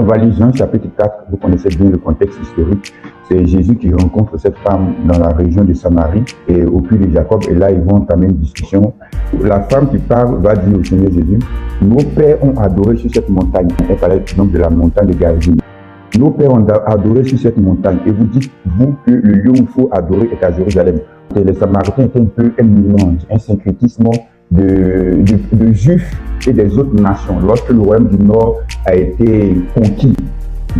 on va lire Jean chapitre 4, vous connaissez bien le contexte historique. C'est Jésus qui rencontre cette femme dans la région de Samarie et au puits de Jacob. Et là, ils vont entamer une discussion. La femme qui parle va dire au Seigneur Jésus, nos pères ont adoré sur cette montagne. Elle parlait donc de la montagne de Galilée. Nos pères ont adoré sur cette montagne. Et vous dites, vous, que le lieu où il faut adorer est à Jérusalem. Et les Samaritains étaient un peu un mélange, un syncrétisme de Juifs et des autres nations. Lorsque le royaume du Nord a été conquis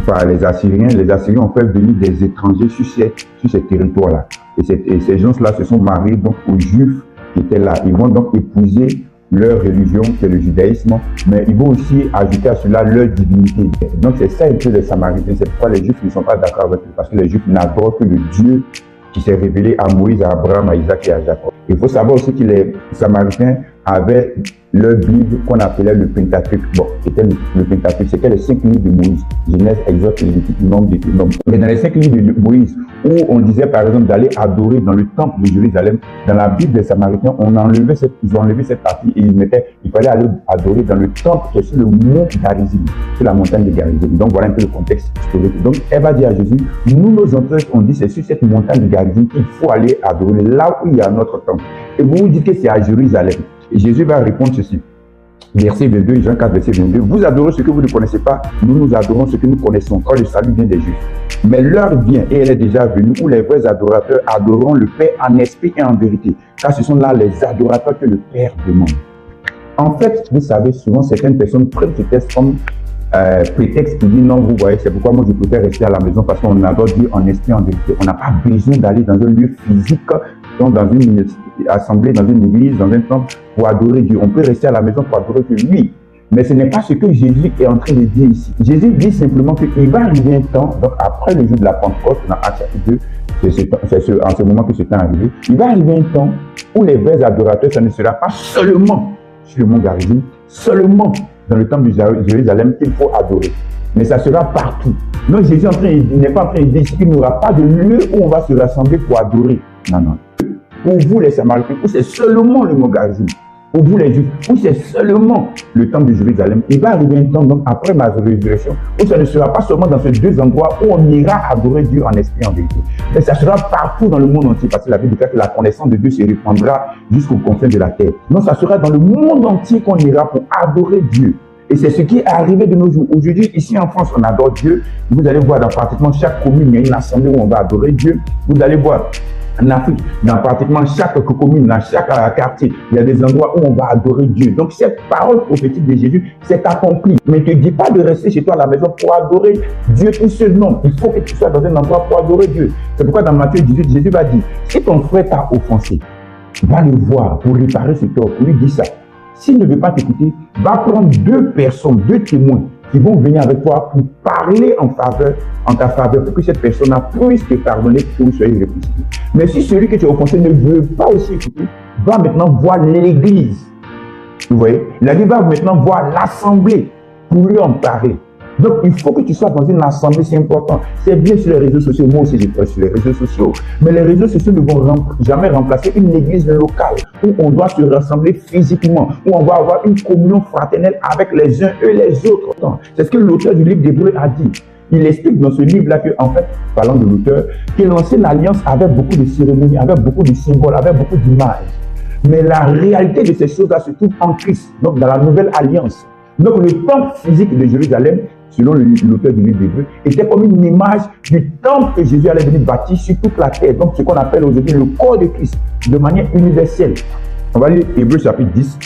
par les Assyriens ont fait venir des étrangers sur ces territoires-là. Et ces gens-là se sont mariés donc aux Juifs qui étaient là. Ils vont donc épouser leur religion, qui est le judaïsme, mais ils vont aussi ajouter à cela leur divinité. Donc c'est ça un peu les Samaritains. C'est pourquoi les Juifs ne sont pas d'accord avec eux, parce que les Juifs n'adorent que le Dieu qui s'est révélé à Moïse, à Abraham, à Isaac et à Jacob. Il faut savoir aussi que les Samaritains avaient leur Bible qu'on appelait le Pentateuque. Bon, c'était le Pentateuque, c'était les 5 livres de Moïse. Genèse, Exode, Lévitique, Nombre, Deutéronome. Mais dans les 5 livres de Moïse, où on disait par exemple d'aller adorer dans le temple de Jérusalem, dans la Bible des Samaritains, ils ont enlevé cette partie et il fallait aller adorer dans le temple qui est sur le mont Garizim, sur la montagne de Garizim. Donc voilà un peu le contexte historique. Donc elle va dire à Jésus, nous nos ancêtres ont dit c'est sur cette montagne de Garizim qu'il faut aller adorer, là où il y a notre temple. Et vous dites que c'est à Jérusalem. Et Jésus va répondre ceci. Verset 22, Jean 4, verset 22. Vous adorez ce que vous ne connaissez pas, nous adorons ce que nous connaissons, car le salut vient des Juifs. Mais l'heure vient, et elle est déjà venue, où les vrais adorateurs adoreront le Père en esprit et en vérité, car ce sont là les adorateurs que le Père demande. En fait, vous savez, souvent certaines personnes prennent ce texte comme prétexte qui dit non, vous voyez, c'est pourquoi moi je préfère rester à la maison parce qu'on adore Dieu en esprit et en vérité. On n'a pas besoin d'aller dans un lieu physique, donc dans une assemblée, dans une église, dans un temple pour adorer Dieu. On peut rester à la maison pour adorer Dieu, oui. Mais ce n'est pas ce que Jésus est en train de dire ici. Jésus dit simplement qu'il va arriver un temps, donc après le jour de la Pentecôte, dans Actes chapitre 2, c'est en ce moment que c'est arrivé, il va arriver un temps où les vrais adorateurs, ça ne sera pas seulement sur le mont Garizim, seulement dans le temple de Jérusalem qu'il faut adorer. Mais ça sera partout. Donc Jésus n'est pas en train de dire qu'il n'y aura pas de lieu où on va se rassembler pour adorer. Non, non. Pour vous les Samaritains, où c'est seulement le mont Garizim. Pour vous les Juifs, où c'est seulement le temple de Jérusalem. Il va arriver un temps, donc après ma résurrection, où ça ne sera pas seulement dans ces deux endroits où on ira adorer Dieu en esprit et en vérité. Mais ça sera partout dans le monde entier, parce que la Bible dit que la connaissance de Dieu se répandra jusqu'aux confins de la terre. Donc ça sera dans le monde entier qu'on ira pour adorer Dieu. Et c'est ce qui est arrivé de nos jours. Aujourd'hui, ici en France, on adore Dieu. Vous allez voir dans pratiquement chaque commune, il y a une assemblée où on va adorer Dieu. Vous allez voir en Afrique, dans pratiquement chaque commune, dans chaque quartier, il y a des endroits où on va adorer Dieu. Donc cette parole prophétique de Jésus s'est accomplie. Mais ne te dis pas de rester chez toi à la maison pour adorer Dieu tout seul. Non, il faut que tu sois dans un endroit pour adorer Dieu. C'est pourquoi dans Matthieu 18, Jésus va dire, si ton frère t'a offensé, va le voir pour réparer ce tort, pour lui dire ça. S'il ne veut pas t'écouter, va prendre 2 personnes, 2 témoins qui vont venir avec toi pour parler en ta faveur, pour que cette personne puisse te pardonner pour que tu sois réconcilié. Mais si celui que tu as offensé ne veut pas aussi écouter, va maintenant voir l'église. Vous voyez, la Bible va maintenant voir l'assemblée pour lui en parler. Donc, il faut que tu sois dans une assemblée, c'est important. C'est bien sur les réseaux sociaux, moi aussi je suis sur les réseaux sociaux. Mais les réseaux sociaux ne vont jamais remplacer une église locale où on doit se rassembler physiquement, où on va avoir une communion fraternelle avec les uns et les autres. C'est ce que l'auteur du livre d'Hébreux a dit. Il explique dans ce livre-là que, en fait, parlant de l'auteur, que l'ancienne alliance avait beaucoup de cérémonies, avait beaucoup de symboles, avait beaucoup d'images. Mais la réalité de ces choses-là se trouve en Christ, donc dans la nouvelle alliance. Donc le temple physique de Jérusalem, selon l'auteur du livre d'Hébreux, était comme une image du temple que Jésus allait venir bâtir sur toute la terre. Donc ce qu'on appelle aujourd'hui le corps de Christ, de manière universelle. On va lire Hébreux chapitre 10,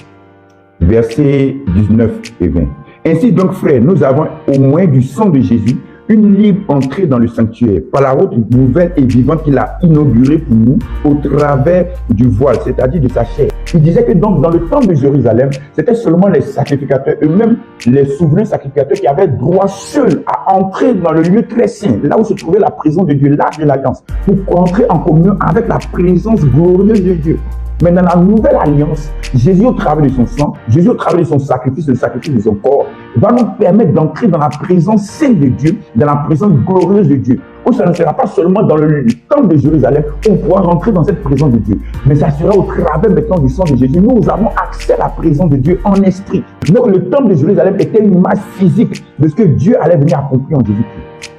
versets 19 et 20. Ainsi donc, frères, nous avons au moins du sang de Jésus une libre entrée dans le sanctuaire par la route nouvelle et vivante qu'il a inaugurée pour nous au travers du voile, c'est-à-dire de sa chair. Il disait que donc dans le temple de Jérusalem, c'était seulement les sacrificateurs eux-mêmes, les souverains sacrificateurs qui avaient droit seuls à entrer dans le lieu très saint, là où se trouvait la présence de Dieu, l'arche de l'alliance, pour entrer en communion avec la présence glorieuse de Dieu. Mais dans la nouvelle alliance, Jésus au travers de son sang, Jésus au travers de son sacrifice, le sacrifice de son corps, va nous permettre d'entrer dans la présence sainte de Dieu, dans la présence glorieuse de Dieu. ça ne sera pas seulement dans le temple de Jérusalem qu'on pourra rentrer dans cette présence de Dieu, mais ça sera au travers maintenant du sang de Jésus. Nous avons accès à la présence de Dieu en esprit. Donc le temple de Jérusalem était une image physique de ce que Dieu allait venir accomplir en Jésus-Christ.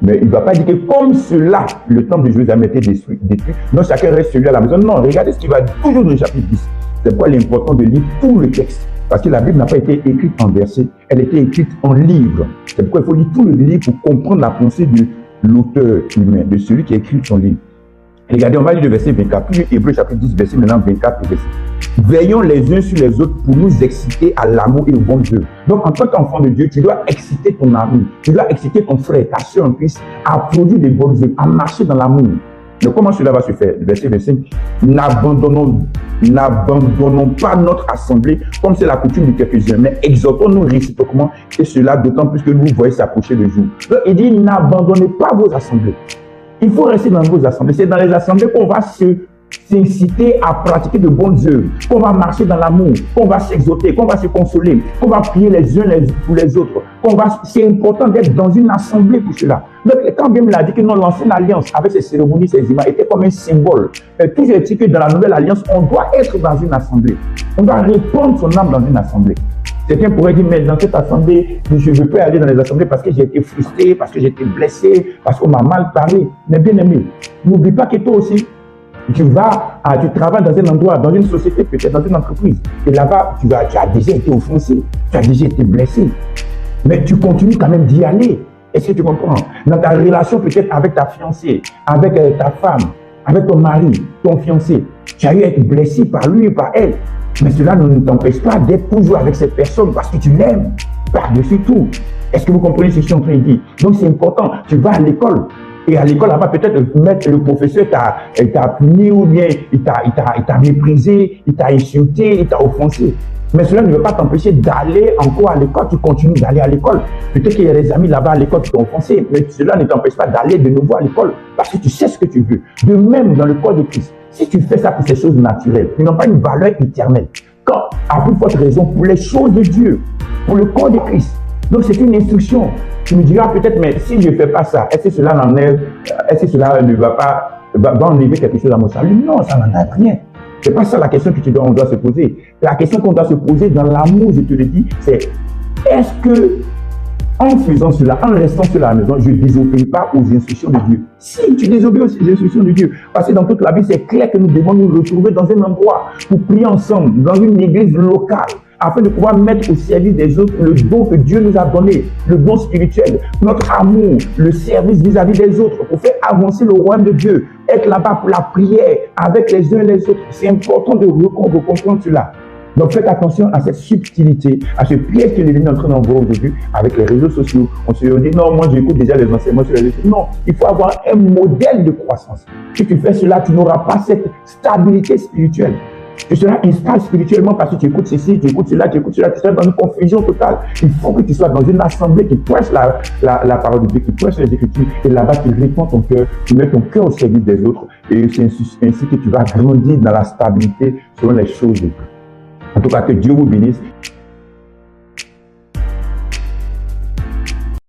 Mais il ne va pas dire que comme cela, le temple de Jérusalem était détruit. Donc chacun reste celui à la maison. Non, regardez ce qui va toujours dans le chapitre 10. C'est pourquoi il est important de lire tout le texte. Parce que la Bible n'a pas été écrite en versets, elle a été écrite en livre. C'est pourquoi il faut lire tout le livre pour comprendre la pensée de l'auteur humain, de celui qui a écrit son livre. Regardez, on va lire le verset 24, puis Hébreux chapitre 10, verset maintenant 24 verset. Veillons les uns sur les autres pour nous exciter à l'amour et au bon Dieu. Donc, en tant qu'enfant de Dieu, tu dois exciter ton ami, tu dois exciter ton frère, ta soeur en Christ, à produire des bonnes œuvres, à marcher dans l'amour. Mais comment cela va se faire? Verset 25. N'abandonnons pas notre assemblée comme c'est la coutume de quelques-uns, mais exhortons-nous réciproquement, et cela d'autant plus que nous voyons s'approcher le jour. Donc, il dit, n'abandonnez pas vos assemblées. Il faut rester dans vos assemblées. C'est dans les assemblées qu'on va s'inciter à pratiquer de bonnes œuvres, qu'on va marcher dans l'amour, qu'on va s'exhorter, qu'on va se consoler, qu'on va prier les uns pour les autres. C'est important d'être dans une assemblée pour cela. Donc, quand Bible l'a dit que non, l'ancienne alliance, avec ses cérémonies, ses images, était comme un symbole. Mais toujours est-il que dans la nouvelle alliance, on doit être dans une assemblée. On doit répandre son âme dans une assemblée. Quelqu'un pourrait dire, mais dans cette assemblée, je ne veux pas aller dans les assemblées parce que j'ai été frustré, parce que j'ai été blessé, parce qu'on m'a mal parlé. Mais bien aimé, n'oublie pas que toi aussi, tu travailles dans un endroit, dans une société, peut-être dans une entreprise. Et là-bas, tu as déjà été offensé, tu as déjà été blessé. Mais tu continues quand même d'y aller. Est-ce que tu comprends? Dans ta relation peut-être avec ta fiancée, avec ta femme, avec ton mari, ton fiancé, tu as eu à être blessé par lui ou par elle. Mais cela ne t'empêche pas d'être toujours avec cette personne parce que tu l'aimes par-dessus tout. Est-ce que vous comprenez ce que je suis en train de dire? Donc c'est important. Tu vas à l'école. Et à l'école, là-bas, peut-être le professeur t'a puni ou bien il t'a méprisé, il t'a insulté, il t'a offensé. Mais cela ne veut pas t'empêcher d'aller encore à l'école. Tu continues d'aller à l'école. Peut-être qu'il y a des amis là-bas à l'école qui t'ont offensé, mais cela ne t'empêche pas d'aller de nouveau à l'école parce que tu sais ce que tu veux. De même, dans le corps de Christ, si tu fais ça pour ces choses naturelles, qui n'ont pas une valeur éternelle, quand, à plus forte raison, pour les choses de Dieu, pour le corps de Christ. Donc, c'est une instruction. Tu me diras peut-être, mais si je ne fais pas ça, est-ce que cela ne va enlever quelque chose à mon salut? Non, ça n'enlève rien. Ce n'est pas ça la question on doit se poser. La question qu'on doit se poser dans l'amour, je te le dis, c'est est-ce que, en faisant cela, en restant sur la maison, je ne désobéis pas aux instructions de Dieu? Si tu désobéis aux instructions de Dieu, parce que dans toute la vie, c'est clair que nous devons nous retrouver dans un endroit pour prier ensemble, dans une église locale, afin de pouvoir mettre au service des autres le don que Dieu nous a donné, le don spirituel, notre amour, le service vis-à-vis des autres, pour faire avancer le royaume de Dieu, être là-bas pour la prière avec les uns et les autres. C'est important de comprendre cela. Donc faites attention à cette subtilité, à ce piège que l'ennemi est en train d'envoyer aujourd'hui avec les réseaux sociaux. On se dit non, moi j'écoute déjà les enseignements sur les réseaux sociaux. Non, il faut avoir un modèle de croissance. Si tu fais cela, tu n'auras pas cette stabilité spirituelle. Tu seras instable spirituellement parce que tu écoutes ceci, tu écoutes cela, tu seras dans une confusion totale. Il faut que tu sois dans une assemblée qui prêche la parole de Dieu, qui prêche les Écritures, et là-bas tu répands ton cœur, tu mets ton cœur au service des autres, et c'est ainsi que tu vas grandir dans la stabilité selon les choses de Dieu. En tout cas, que Dieu vous bénisse.